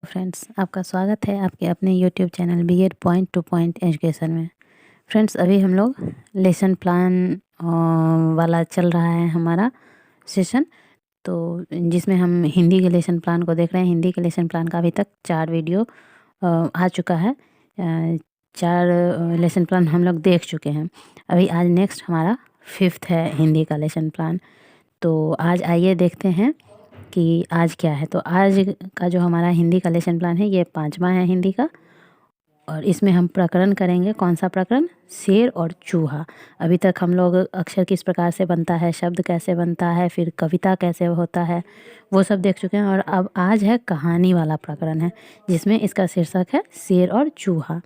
Friends, आपका स्वागत है आपके अपने YouTube channel B Ed point to point education में। फ्रेंड्स, अभी हम लोग लेसन प्लान वाला चल रहा है हमारा सेशन, तो जिसमें हम हिंदी के लेसन प्लान को देख रहे हैं। हिंदी के लेसन प्लान का अभी तक 4 वीडियो आ चुका है। 4 लेसन प्लान हम लोग देख चुके हैं। अभी आज नेक्स्ट हमारा 5th है हिंदी का लेसन प्लान। तो आज आइए देखते हैं कि आज क्या है। तो आज का जो हमारा हिंदी का लेसन प्लान है ये 5वां है हिंदी का, और इसमें हम प्रकरण करेंगे। कौन सा प्रकरण? शेर और चूहा। अभी तक हम लोग अक्षर किस प्रकार से बनता है, शब्द कैसे बनता है, फिर कविता कैसे होता है, वो सब देख चुके हैं। और अब आज है कहानी वाला प्रकरण है, जिसमें इसका शीर्षक है शेर और चूहा।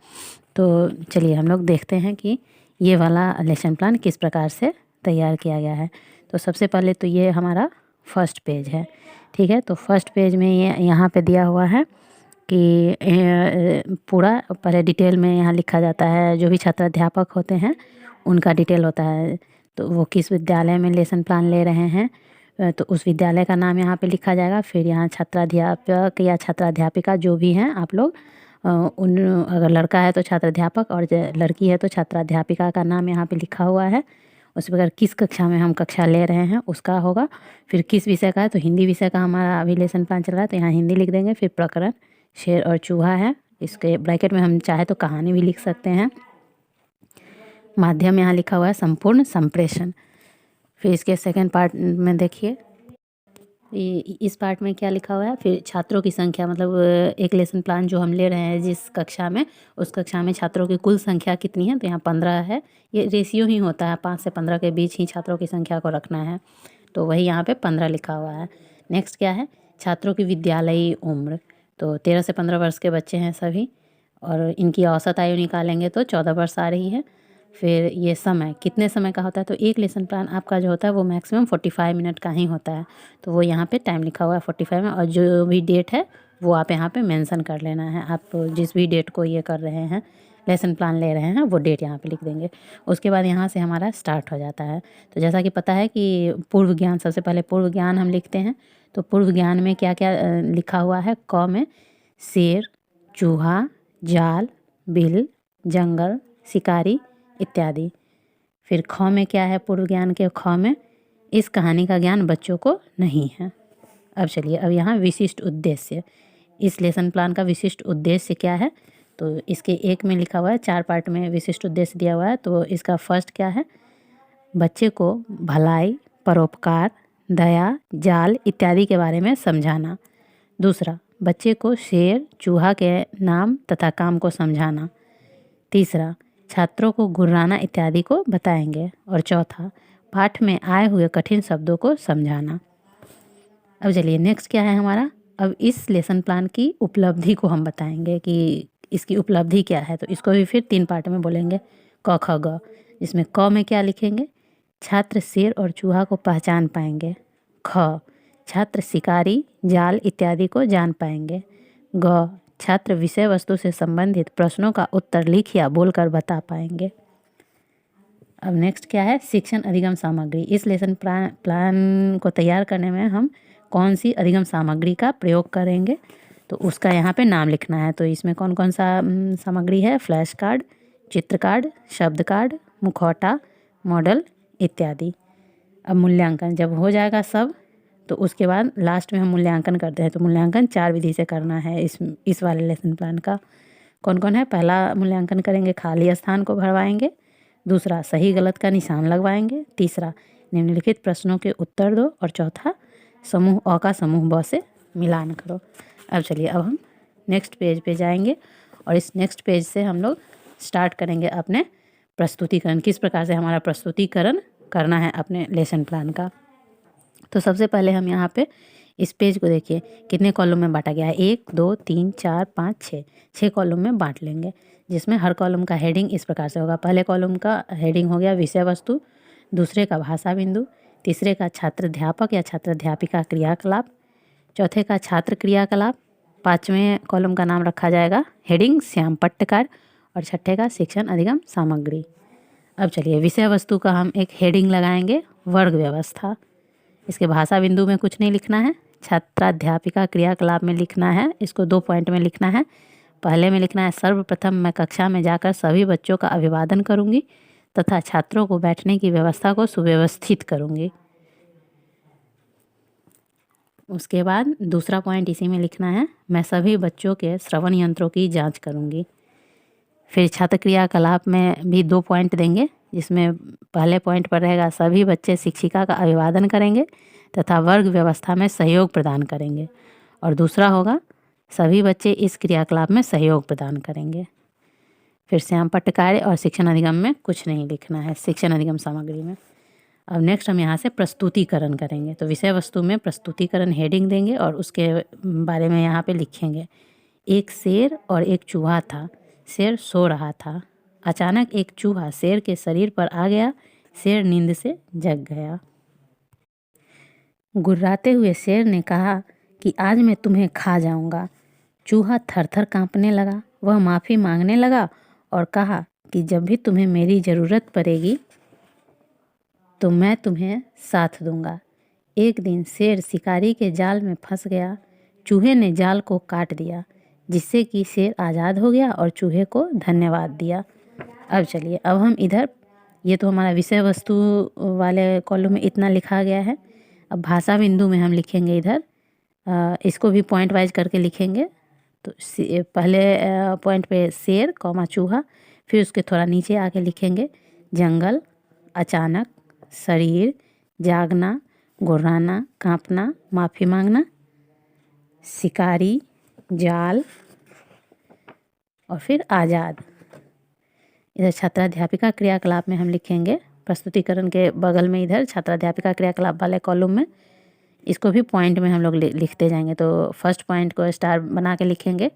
तो चलिए हम लोग देखते हैं कि ये वाला लेसन प्लान किस प्रकार से तैयार किया गया है। तो सबसे पहले तो ये हमारा फर्स्ट पेज है, ठीक है। तो फर्स्ट पेज में ये यहाँ पे दिया हुआ है कि पूरा पहले डिटेल में यहाँ लिखा जाता है। जो भी छात्र अध्यापक होते हैं उनका डिटेल होता है। तो वो किस विद्यालय में लेसन प्लान ले रहे हैं, तो उस विद्यालय का नाम यहाँ पे लिखा जाएगा। फिर यहाँ छात्राध्यापक या छात्राध्यापिका जो भी हैं आप लोग, उन अगर लड़का है तो छात्राध्यापक और लड़की है तो छात्राध्यापिका का नाम यहाँ पे लिखा हुआ है। उस प्रकार किस कक्षा में हम कक्षा ले रहे हैं उसका होगा। फिर किस विषय का है, तो हिंदी विषय का हमारा अभी लेसन प्लान चल रहा है, तो यहाँ हिंदी लिख देंगे। फिर प्रकरण शेर और चूहा है, इसके ब्रैकेट में हम चाहे तो कहानी भी लिख सकते हैं। माध्यम यहाँ लिखा हुआ है संपूर्ण संप्रेषण। फिर इसके सेकंड पार्ट में देखिए, इस पार्ट में क्या लिखा हुआ है। फिर छात्रों की संख्या, मतलब एक लेसन प्लान जो हम ले रहे हैं जिस कक्षा में, उस कक्षा में छात्रों की कुल संख्या कितनी है, तो यहाँ 15 है। ये रेशियो ही होता है, 5 से 15 के बीच ही छात्रों की संख्या को रखना है, तो वही यहाँ पे 15 लिखा हुआ है। नेक्स्ट क्या है, छात्रों की विद्यालयी उम्र, तो 13 से 15 वर्ष के बच्चे हैं सभी, और इनकी औसत आयु निकालेंगे तो 14 वर्ष आ रही है। फिर ये समय कितने समय का होता है, तो एक लेसन प्लान आपका जो होता है वो मैक्सिमम 45 मिनट का ही होता है, तो वो यहाँ पे टाइम लिखा हुआ है 45 में। और जो भी डेट है वो आप यहाँ पे मेंशन कर लेना है। आप जिस भी डेट को ये कर रहे हैं, लेसन प्लान ले रहे हैं, वो डेट यहाँ पे लिख देंगे। उसके बाद यहाँ से हमारा स्टार्ट हो जाता है। तो जैसा कि पता है कि पूर्व ज्ञान, सबसे पहले पूर्व ज्ञान हम लिखते हैं। तो पूर्व ज्ञान में क्या क्या लिखा हुआ है। क में शेर, चूहा, जाल, बिल, जंगल, शिकारी इत्यादि। फिर ख में क्या है, पूर्व ज्ञान के ख में इस कहानी का ज्ञान बच्चों को नहीं है। अब चलिए, अब यहाँ विशिष्ट उद्देश्य, इस लेसन प्लान का विशिष्ट उद्देश्य क्या है, तो इसके एक में लिखा हुआ है, 4 पार्ट में विशिष्ट उद्देश्य दिया हुआ है। तो इसका फर्स्ट क्या है, बच्चे को भलाई, परोपकार, दया, जाल इत्यादि के बारे में समझाना। दूसरा, बच्चे को शेर, चूहा के नाम तथा काम को समझाना। तीसरा, छात्रों को गुर्राना इत्यादि को बताएंगे। और चौथा, पाठ में आए हुए कठिन शब्दों को समझाना। अब चलिए नेक्स्ट क्या है हमारा, अब इस लेसन प्लान की उपलब्धि को हम बताएंगे कि इसकी उपलब्धि क्या है। तो इसको भी फिर 3 पार्ट में बोलेंगे। क ख ग, जिसमें क में क्या लिखेंगे, छात्र शेर और चूहा को पहचान पाएंगे। ख, छात्र शिकारी, जाल इत्यादि को जान पाएंगे। ग, छात्र विषय वस्तु से संबंधित प्रश्नों का उत्तर लिख या बोलकर बता पाएंगे। अब नेक्स्ट क्या है, शिक्षण अधिगम सामग्री। इस लेसन प्लान को तैयार करने में हम कौन सी अधिगम सामग्री का प्रयोग करेंगे, तो उसका यहाँ पे नाम लिखना है। तो इसमें कौन कौन सा सामग्री है, फ्लैश कार्ड, चित्र कार्ड, शब्द कार्ड, मुखौटा, मॉडल इत्यादि। अब मूल्यांकन जब हो जाएगा सब, तो उसके बाद लास्ट में हम मूल्यांकन करते हैं। तो मूल्यांकन 4 विधि से करना है इस वाले लेसन प्लान का। कौन कौन है, पहला मूल्यांकन करेंगे खाली स्थान को भरवाएंगे। दूसरा, सही गलत का निशान लगवाएंगे। तीसरा, निम्नलिखित प्रश्नों के उत्तर दो। और चौथा, समूह अ का समूह ब से मिलान करो। अब चलिए, अब हम नेक्स्ट पेज पे जाएंगे और इस नेक्स्ट पेज से हम लोग स्टार्ट करेंगे अपने प्रस्तुतिकरण, किस प्रकार से हमारा प्रस्तुतिकरण करना है अपने लेसन प्लान का। तो सबसे पहले हम यहाँ पे इस पेज को देखिए कितने कॉलम में बांटा गया है, 1 2 3 4 5 6, 6 कॉलम में बांट लेंगे, जिसमें हर कॉलम का हेडिंग इस प्रकार से होगा। पहले कॉलम का हेडिंग हो गया विषय वस्तु, दूसरे का भाषा बिंदु, तीसरे का छात्र अध्यापक या छात्र अध्यापिका क्रियाकलाप, चौथे का छात्र क्रियाकलाप, 5वें कॉलम का नाम रखा जाएगा हेडिंग श्याम पट्टकार, और छठे का शिक्षण अधिगम सामग्री। अब चलिए विषय वस्तु का हम एक हेडिंग लगाएंगे वर्ग व्यवस्था। इसके भाषा बिंदु में कुछ नहीं लिखना है, छात्राध्यापिका क्रियाकलाप में लिखना है। इसको 2 पॉइंट में लिखना है। पहले में लिखना है सर्वप्रथम मैं कक्षा में जाकर सभी बच्चों का अभिवादन करूंगी तथा छात्रों को बैठने की व्यवस्था को सुव्यवस्थित करूंगी। उसके बाद दूसरा पॉइंट इसी में लिखना है, मैं सभी बच्चों के श्रवण यंत्रों की जांच करूंगी। फिर छात्र क्रियाकलाप में भी 2 पॉइंट देंगे, जिसमें पहले पॉइंट पर रहेगा सभी बच्चे शिक्षिका का अभिवादन करेंगे तथा वर्ग व्यवस्था में सहयोग प्रदान करेंगे, और दूसरा होगा सभी बच्चे इस क्रियाकलाप में सहयोग प्रदान करेंगे। फिर श्यामपट्ट कार्य और शिक्षण अधिगम में कुछ नहीं लिखना है, शिक्षण अधिगम सामग्री में। अब नेक्स्ट हम यहाँ से प्रस्तुतिकरण करेंगे। तो विषय वस्तु में प्रस्तुतिकरण हेडिंग देंगे और उसके बारे में यहाँ पे लिखेंगे। एक शेर और एक चूहा था। शेर सो रहा था। अचानक एक चूहा शेर के शरीर पर आ गया। शेर नींद से जग गया। गुर्राते हुए शेर ने कहा कि आज मैं तुम्हें खा जाऊंगा। चूहा थरथर कांपने लगा। वह माफ़ी मांगने लगा और कहा कि जब भी तुम्हें मेरी ज़रूरत पड़ेगी तो मैं तुम्हें साथ दूंगा। एक दिन शेर शिकारी के जाल में फंस गया। चूहे ने जाल को काट दिया, जिससे कि शेर आज़ाद हो गया और चूहे को धन्यवाद दिया। अब चलिए, अब हम इधर, ये तो हमारा विषय वस्तु वाले कॉलम में इतना लिखा गया है। अब भाषा बिंदु में हम लिखेंगे इधर, इसको भी पॉइंट वाइज करके लिखेंगे। तो पहले पॉइंट पे शेर कॉमा चूहा, फिर उसके थोड़ा नीचे आके लिखेंगे जंगल, अचानक, शरीर, जागना, गुर्राना, कांपना, माफ़ी मांगना, शिकारी, जाल और फिर आज़ाद। इधर छात्राध्यापिका क्रियाकलाप में हम लिखेंगे प्रस्तुतिकरण के बगल में इधर छात्राध्यापिका क्रियाकलाप वाले कॉलम में, इसको भी पॉइंट में हम लोग लिखते जाएंगे। तो फर्स्ट पॉइंट को स्टार बना के लिखेंगे,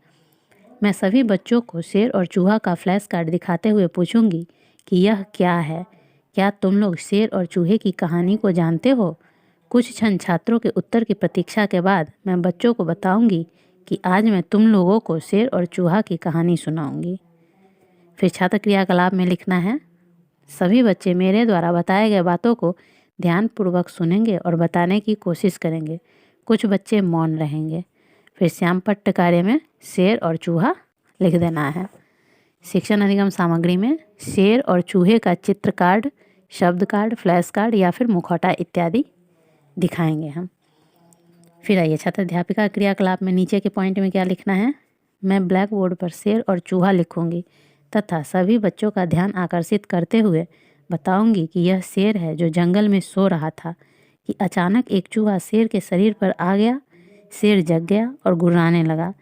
मैं सभी बच्चों को शेर और चूहा का फ्लैश कार्ड दिखाते हुए पूछूंगी कि यह क्या है। क्या तुम लोग शेर और चूहे की कहानी को जानते हो? कुछ क्षण छात्रों के उत्तर की प्रतीक्षा के बाद मैं बच्चों को बताऊंगी कि आज मैं तुम लोगों को शेर और चूहा की कहानी सुनाऊंगी। फिर छात्र क्रियाकलाप में लिखना है, सभी बच्चे मेरे द्वारा बताए गए बातों को ध्यानपूर्वक सुनेंगे और बताने की कोशिश करेंगे। कुछ बच्चे मौन रहेंगे। फिर श्यामपट्ट कार्य में शेर और चूहा लिख देना है। शिक्षण अधिगम सामग्री में शेर और चूहे का चित्र कार्ड, शब्द कार्ड, फ्लैश कार्ड या फिर मुखौटा इत्यादि दिखाएंगे हम। फिर आइए छात्राध्यापिका क्रियाकलाप में नीचे के पॉइंट में क्या लिखना है, मैं ब्लैक बोर्ड पर शेर और चूहा लिखूंगी तथा सभी बच्चों का ध्यान आकर्षित करते हुए बताऊंगी कि यह शेर है जो जंगल में सो रहा था कि अचानक एक चूहा शेर के शरीर पर आ गया। शेर जग गया और गुर्राने लगा।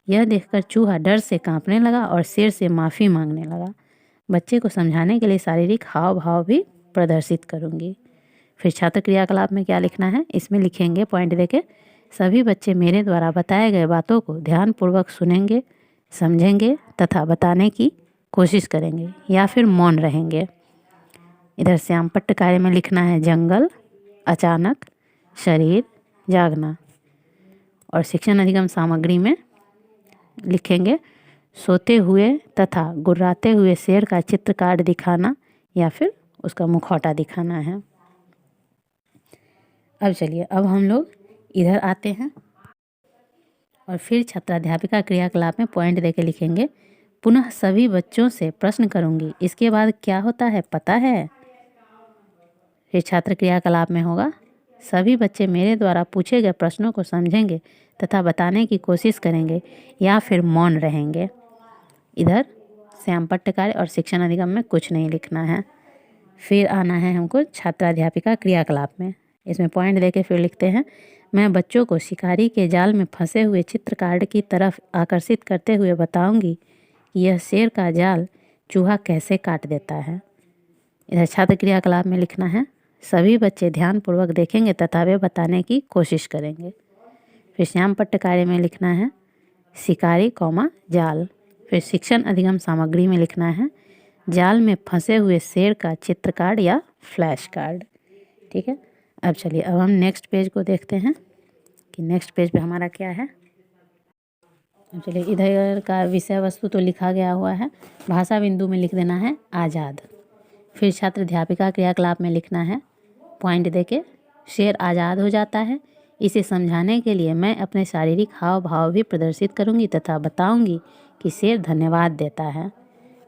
यह देखकर चूहा डर से कांपने लगा और शेर से माफ़ी मांगने लगा। बच्चे को समझाने के लिए शारीरिक हाव भाव भी प्रदर्शित करूंगी। फिर छात्र क्रियाकलाप में क्या लिखना है, इसमें लिखेंगे पॉइंट देके, सभी बच्चे मेरे द्वारा बताए गए बातों को ध्यानपूर्वक सुनेंगे, समझेंगे तथा बताने की कोशिश करेंगे या फिर मौन रहेंगे। इधर श्यामपट्ट कार्य में लिखना है जंगल, अचानक, शरीर, जागना। और शिक्षण अधिगम सामग्री में लिखेंगे सोते हुए तथा गुर्राते हुए शेर का चित्र कार्ड दिखाना या फिर उसका मुखौटा दिखाना है। अब चलिए, अब हम लोग इधर आते हैं और फिर छात्राध्यापिका क्रियाकलाप में पॉइंट देके लिखेंगे, पुनः सभी बच्चों से प्रश्न करूंगी, इसके बाद क्या होता है पता है? फिर छात्र क्रियाकलाप में होगा, सभी बच्चे मेरे द्वारा पूछे गए प्रश्नों को समझेंगे तथा बताने की कोशिश करेंगे या फिर मौन रहेंगे। इधर श्यामपट्ट कार्य और शिक्षण अधिगम में कुछ नहीं लिखना है। फिर आना है हमको छात्राध्यापिका क्रियाकलाप में, इसमें पॉइंट देके फिर लिखते हैं, मैं बच्चों को शिकारी के जाल में फंसे हुए चित्र कार्ड की तरफ आकर्षित करते हुए बताऊंगी कि यह शेर का जाल चूहा कैसे काट देता है। इधर छात्र क्रियाकलाप में लिखना है, सभी बच्चे ध्यानपूर्वक देखेंगे तथा वे बताने की कोशिश करेंगे। फिर श्यामपट्ट कार्य में लिखना है शिकारी कौमा जाल। फिर शिक्षण अधिगम सामग्री में लिखना है जाल में फंसे हुए शेर का चित्र कार्ड या फ्लैश कार्ड। ठीक है, अब चलिए, अब हम नेक्स्ट पेज को देखते हैं कि नेक्स्ट पेज पे हमारा क्या है। अब चलिए, इधर का विषय वस्तु तो लिखा गया हुआ है, भाषा बिंदु में लिख देना है आज़ाद। फिर छात्र अध्यापिका क्रियाकलाप में लिखना है पॉइंट देके शेर आज़ाद हो जाता है। इसे समझाने के लिए मैं अपने शारीरिक हाव भाव भी प्रदर्शित करूंगी तथा बताऊंगी कि शेर धन्यवाद देता है।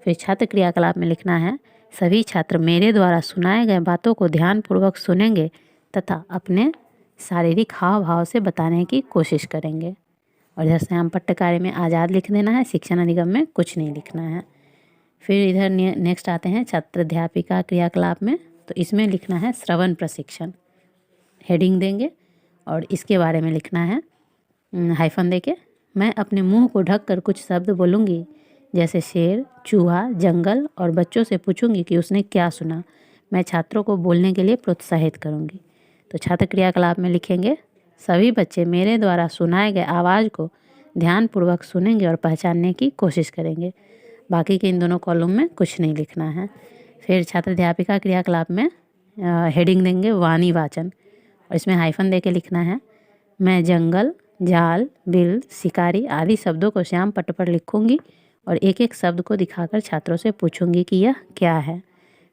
फिर छात्र क्रियाकलाप में लिखना है, सभी छात्र मेरे द्वारा सुनाए गए बातों को ध्यानपूर्वक सुनेंगे तथा अपने शारीरिक हाव भाव से बताने की कोशिश करेंगे। और इधर श्याम पट्टकारी में आज़ाद लिख देना है, शिक्षण अधिगम में कुछ नहीं लिखना है। फिर इधर नेक्स्ट आते हैं छात्र अध्यापिका क्रियाकलाप में। तो इसमें लिखना है श्रवण प्रशिक्षण, हेडिंग देंगे और इसके बारे में लिखना है हाइफन देके। मैं अपने मुंह को ढककर कुछ शब्द बोलूँगी जैसे शेर, चूहा, जंगल और बच्चों से पूछूंगी कि उसने क्या सुना। मैं छात्रों को बोलने के लिए प्रोत्साहित करूंगी। तो छात्र क्रियाकलाप में लिखेंगे, सभी बच्चे मेरे द्वारा सुनाए गए आवाज़ को ध्यानपूर्वक सुनेंगे और पहचानने की कोशिश करेंगे। बाकी के इन दोनों कॉलम में कुछ नहीं लिखना है। फिर छात्र अध्यापिका क्रियाकलाप में हेडिंग देंगे वाणी वाचन और इसमें हाइफन दे के लिखना है, मैं जंगल, जाल, बिल, शिकारी आदि शब्दों को श्याम पट्ट पर लिखूंगी और एक एक शब्द को दिखाकर छात्रों से पूछूंगी कि यह क्या है।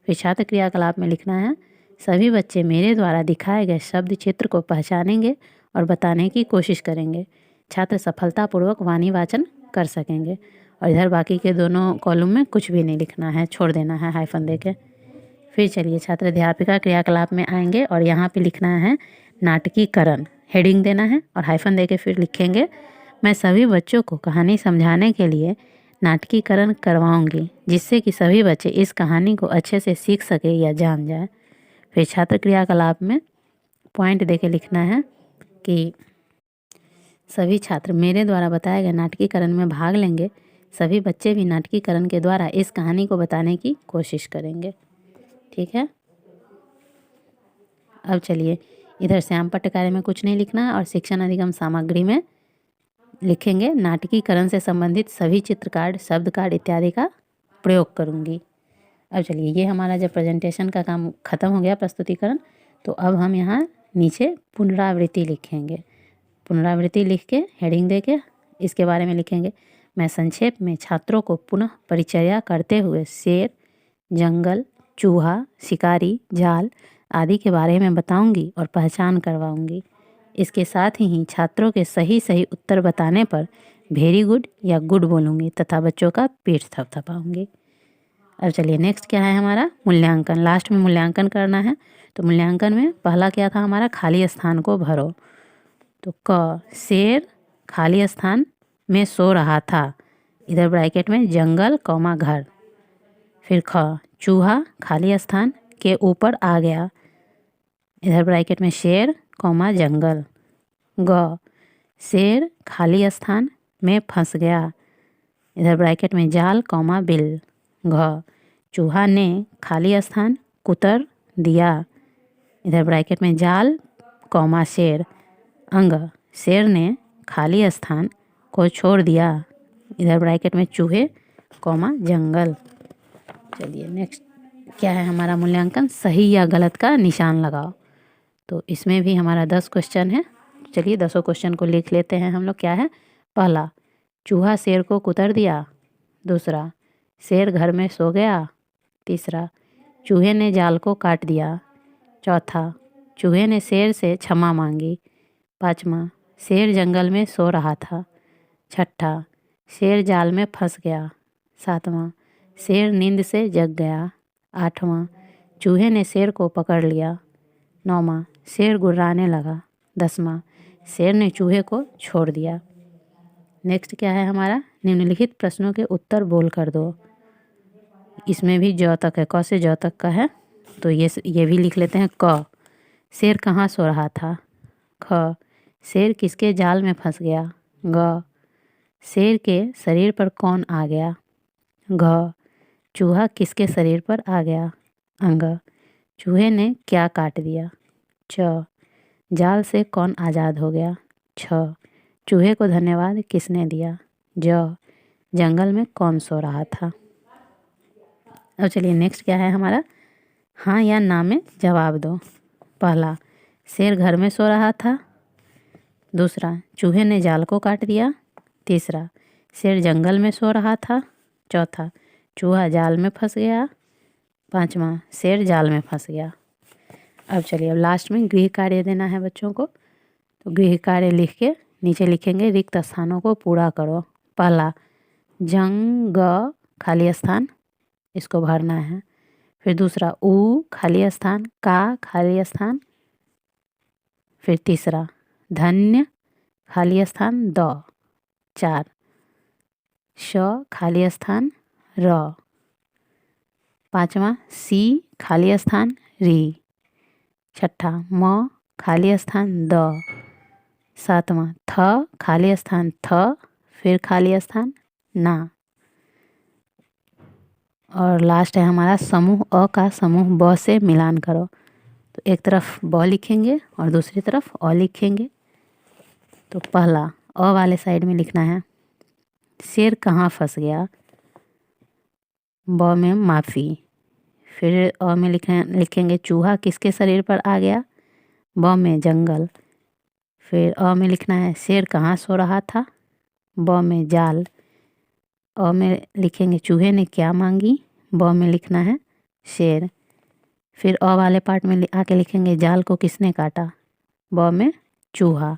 फिर छात्र क्रियाकलाप में लिखना है, सभी बच्चे मेरे द्वारा दिखाए गए शब्द चित्र को पहचानेंगे और बताने की कोशिश करेंगे। छात्र सफलतापूर्वक वाणी वाचन कर सकेंगे। और इधर बाकी के दोनों कॉलम में कुछ भी नहीं लिखना है, छोड़ देना है हाइफन देके। फिर चलिए छात्र अध्यापिका क्रियाकलाप में आएंगे और यहाँ पे लिखना है नाटकीकरण, हेडिंग देना है और हाइफन देके फिर लिखेंगे, मैं सभी बच्चों को कहानी समझाने के लिए नाटकीकरण करवाऊंगी जिससे कि सभी बच्चे इस कहानी को अच्छे से सीख सके या जान जाए। फिर छात्र क्रियाकलाप में पॉइंट देके लिखना है कि सभी छात्र मेरे द्वारा बताए गए नाटकीकरण में भाग लेंगे। सभी बच्चे भी नाटकीकरण के द्वारा इस कहानी को बताने की कोशिश करेंगे। ठीक है। अब चलिए इधर श्याम पट्टकारी में कुछ नहीं लिखना है और शिक्षण अधिगम सामग्री में लिखेंगे, नाटकीकरण से संबंधित सभी चित्र कार्ड, शब्द कार्ड इत्यादि का प्रयोग करूंगी। अब चलिए ये हमारा जब प्रेजेंटेशन का काम खत्म हो गया, प्रस्तुतिकरण, तो अब हम यहाँ नीचे पुनरावृत्ति लिखेंगे। पुनरावृत्ति लिख के हेडिंग दे के इसके बारे में लिखेंगे, मैं संक्षेप में छात्रों को पुनः परिचर्या करते हुए शेर, जंगल, चूहा, शिकारी, जाल आदि के बारे में बताऊंगी और पहचान करवाऊंगी। इसके साथ ही छात्रों के सही सही उत्तर बताने पर वेरी गुड या गुड बोलूँगी तथा बच्चों का पीठ थपथपाऊंगी। अब चलिए नेक्स्ट क्या है हमारा मूल्यांकन। लास्ट में मूल्यांकन करना है। तो मूल्यांकन में पहला क्या था हमारा, खाली स्थान को भरो। तो क, शेर खाली स्थान में सो रहा था, इधर ब्रैकेट में जंगल कौमा घर। फिर ख, चूहा खाली स्थान के ऊपर आ गया, इधर ब्रैकेट में शेर कौमा जंगल। ग, शेर खाली स्थान में फंस गया, इधर ब्रैकेट में जाल कौमा बिल। घ, चूहा ने खाली स्थान कुतर दिया, इधर ब्रैकेट में जाल कौमा शेर। अंग, शेर ने खाली स्थान को छोड़ दिया, इधर ब्रैकेट में चूहे कौमा जंगल। चलिए नेक्स्ट क्या है हमारा मूल्यांकन, सही या गलत का निशान लगाओ। तो इसमें भी हमारा 10 क्वेश्चन है। चलिए 10 क्वेश्चन को लिख लेते हैं हम लोग। क्या है, पहला, चूहा शेर को कुतर दिया। दूसरा, शेर घर में सो गया। तीसरा, चूहे ने जाल को काट दिया। चौथा, चूहे ने शेर से क्षमा मांगी। पाँचवा, शेर जंगल में सो रहा था। छठा, शेर जाल में फंस गया। सातवां, शेर नींद से जग गया। आठवां, चूहे ने शेर को पकड़ लिया। नौवां, शेर गुर्राने लगा। 10वां, शेर ने चूहे को छोड़ दिया। नेक्स्ट क्या है हमारा, निम्नलिखित प्रश्नों के उत्तर बोल कर दो। इसमें भी ज तक है, क से ज तक का है, तो ये भी लिख लेते हैं। क, शेर कहाँ सो रहा था। ख, शेर किसके जाल में फंस गया। ग, शेर के शरीर पर कौन आ गया। घ, चूहा किसके शरीर पर आ गया। अंग, चूहे ने क्या काट दिया। च, जाल से कौन आज़ाद हो गया। छ, चूहे को धन्यवाद किसने दिया। ज, जंगल में कौन सो रहा था। अब चलिए नेक्स्ट क्या है हमारा, हाँ या ना में जवाब दो। पहला, शेर घर में सो रहा था। दूसरा, चूहे ने जाल को काट दिया। तीसरा, शेर जंगल में सो रहा था। चौथा, चूहा जाल में फंस गया। पाँचवा, शेर जाल में फंस गया। अब चलिए, अब लास्ट में गृह कार्य देना है बच्चों को। तो गृह कार्य लिख के नीचे लिखेंगे रिक्त स्थानों को पूरा करो। पहला जंग खाली स्थान, इसको भरना है। फिर दूसरा उ खाली स्थान, का खाली स्थान। फिर तीसरा धन्य खाली स्थान द। 4 श खाली स्थान र। 5वां सी खाली स्थान री। 6ठा म खाली स्थान द। 7वां थ खाली स्थान थ, फिर खाली स्थान ना। और लास्ट है हमारा समूह अ का समूह ब से मिलान करो। तो एक तरफ ब लिखेंगे और दूसरी तरफ अ लिखेंगे। तो पहला अ वाले साइड में लिखना है शेर कहाँ फंस गया, ब में माफ़ी। फिर अ में लिखेंगे चूहा किसके शरीर पर आ गया, ब में जंगल। फिर अ में लिखना है शेर कहाँ सो रहा था, ब में जाल। अ में लिखेंगे चूहे ने क्या मांगी, ब में लिखना है शेर। फिर अ वाले पार्ट में आके लिखेंगे जाल को किसने काटा, ब में चूहा।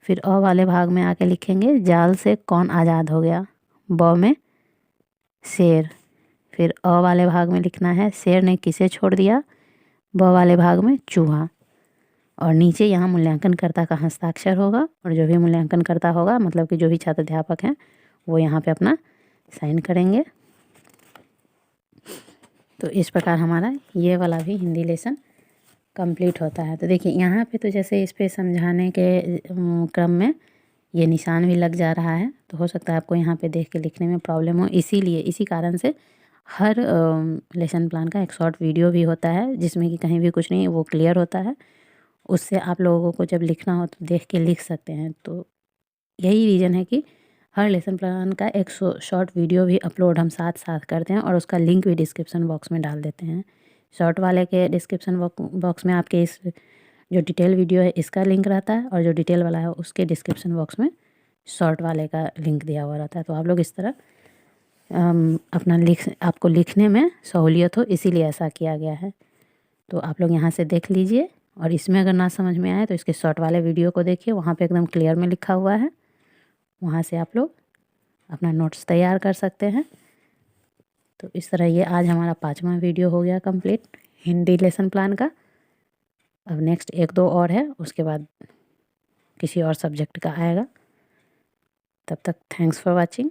फिर अ वाले भाग में आके लिखेंगे जाल से कौन आज़ाद हो गया, ब में शेर। फिर अ वाले भाग में लिखना है शेर ने किसे छोड़ दिया, ब वाले भाग में चूहा। और नीचे यहाँ मूल्यांकनकर्ता का हस्ताक्षर होगा, और जो भी मूल्यांकनकर्ता होगा मतलब कि जो भी छात्र अध्यापक हैं वो यहाँ पे अपना साइन करेंगे। तो इस प्रकार हमारा ये वाला भी हिंदी लेसन कंप्लीट होता है। तो देखिए यहाँ पे तो जैसे इस पे समझाने के क्रम में ये निशान भी लग जा रहा है, तो हो सकता है आपको यहाँ पे देख के लिखने में प्रॉब्लम हो। इसीलिए इसी कारण से हर लेसन प्लान का एक शॉर्ट वीडियो भी होता है जिसमें कि कहीं भी कुछ नहीं वो क्लियर होता है। उससे आप लोगों को जब लिखना हो तो देख के लिख सकते हैं। तो यही रीज़न है कि हर लेसन प्लान का एक शॉर्ट वीडियो भी अपलोड हम साथ साथ करते हैं और उसका लिंक भी डिस्क्रिप्शन बॉक्स में डाल देते हैं। शॉर्ट वाले के डिस्क्रिप्शन बॉक्स में आपके इस जो डिटेल वीडियो है इसका लिंक रहता है, और जो डिटेल वाला है उसके डिस्क्रिप्शन बॉक्स में शॉर्ट वाले का लिंक दिया हुआ रहता है। तो आप लोग इस तरह अपना आपको लिखने में सहूलियत हो, इसीलिए ऐसा किया गया है। तो आप लोग यहाँ से देख लीजिए, और इसमें अगर ना समझ में आए तो इसके शॉर्ट वाले वीडियो को देखिए, वहाँ पे एकदम क्लियर में लिखा हुआ है। वहाँ से आप लोग अपना नोट्स तैयार कर सकते हैं। तो इस तरह ये आज हमारा 5वां वीडियो हो गया कंप्लीट हिंदी लेसन प्लान का। अब नेक्स्ट 1-2 और है, उसके बाद किसी और सब्जेक्ट का आएगा। तब तक थैंक्स फॉर वॉचिंग।